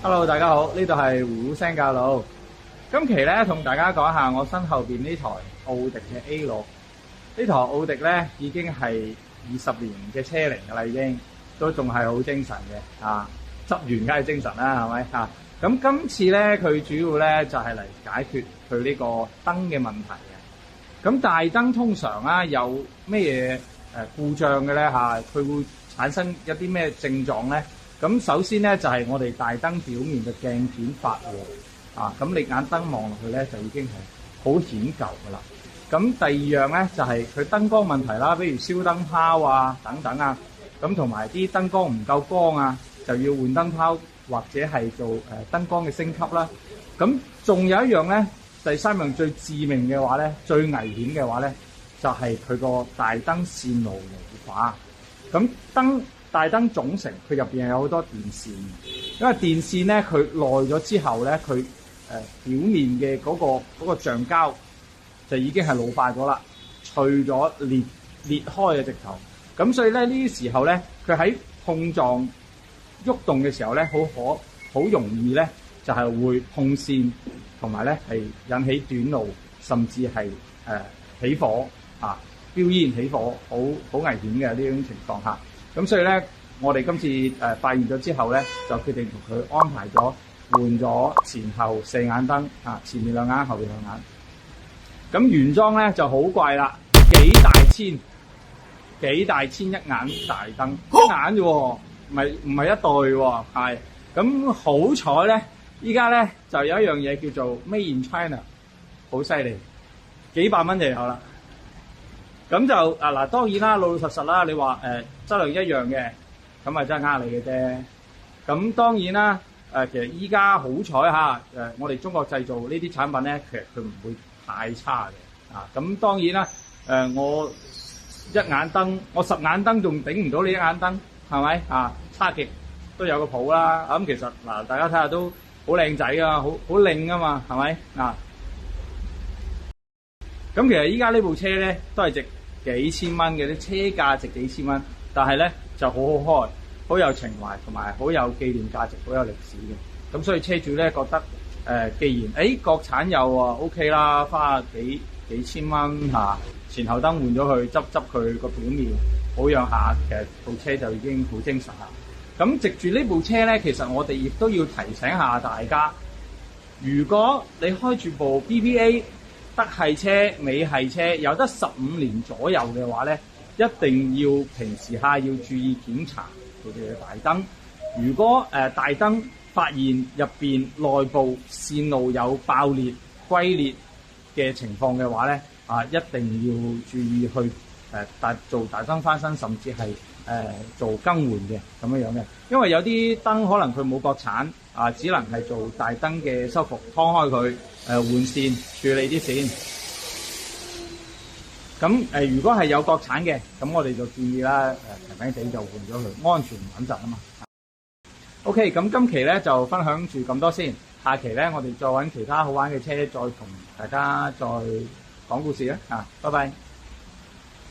Hello，大家好，呢度係胡聲教路。今期咧同大家講下我身後邊呢台奧迪嘅 A6。呢台奧迪咧已經係20年嘅車齡㗎啦，已經都仲係好精神嘅啊！執完梗係精神啦，係咪啊？咁今次咧佢主要咧就係嚟解決佢呢個燈嘅問題嘅。咁大燈通常啊有咩嘢故障嘅咧嚇？佢會產生一啲咩症狀咧？咁首先咧就係我哋大燈表面嘅鏡片發黃啊，咁你眼燈望落去咧就已經係好顯舊噶啦。咁第二樣咧就係佢燈光問題啦，比如燒燈泡啊等等啊，咁同埋啲燈光唔夠光啊，就要換燈泡或者係做燈光嘅升級啦。咁仲有一樣咧，第三樣最致命嘅話咧，最危險嘅話咧，就係佢個大燈線路老化。咁大燈總成佢入邊係有好多電線，因為電線咧佢耐咗之後咧，佢表面嘅嗰個橡膠就已經係老化咗啦，脆咗裂開嘅直頭。咁所以咧呢啲時候咧，佢喺碰撞喐動嘅時候咧，好容易咧就係會碰線，同埋咧係引起短路，甚至係起火啊，飆煙起火，好危險嘅呢種情況下。咁所以咧，我哋今次發現咗之後咧，就決定同佢安排咗換咗前後4眼燈啊，前面2眼，後面2眼。咁原裝咧就好貴啦，幾大千一眼大燈，一眼啫喎，唔係一對喎，係。咁好彩咧，依家咧就有一樣嘢叫做 Made in China， 好犀利，幾百蚊就有啦。咁就嗱，當然啦，老實啦，你話質量一樣嘅，咁咪真係呃你嘅啫。咁當然啦，其實依家好彩嚇，我哋中國製造呢啲產品咧，其實佢唔會太差嘅啊。咁當然啦，我一眼燈，我10眼燈仲頂唔到你一眼燈，係咪啊？差極都有個譜啦。咁其實嗱，大家睇下都好靚仔啊，好靚啊嘛，係咪啊？咁其實依家呢部車咧都係值幾千蚊嘅，啲車價值幾千蚊，但係咧就好好開，好有情懷，同埋好有紀念價值，好有歷史嘅。咁所以車主咧覺得既然國產有啊 OK 啦，花幾千蚊嚇，前後燈換咗佢，執佢個表面保養下，其實部車就已經好精神啦。咁藉住呢部車咧，其實我哋亦都要提醒下大家，如果你開住部 BBA 德系車、美系車有得15年左右嘅話咧，一定要平時下要注意檢查佢哋嘅大燈。如果大燈發現入邊內部線路有爆裂、龜裂嘅情況嘅話咧，一定要注意去做大燈翻新，甚至係做更換嘅咁樣嘅。因為有啲燈可能佢冇國產只能係做大燈嘅修復，劏開佢換線，處理啲線。咁如果係有國產嘅，咁我哋就建議啦，平平地就換咗佢，安全穩陣啊嘛。OK， 咁今期咧就分享住咁多先，下期咧我哋再揾其他好玩嘅車，再同大家再講故事啦。拜拜。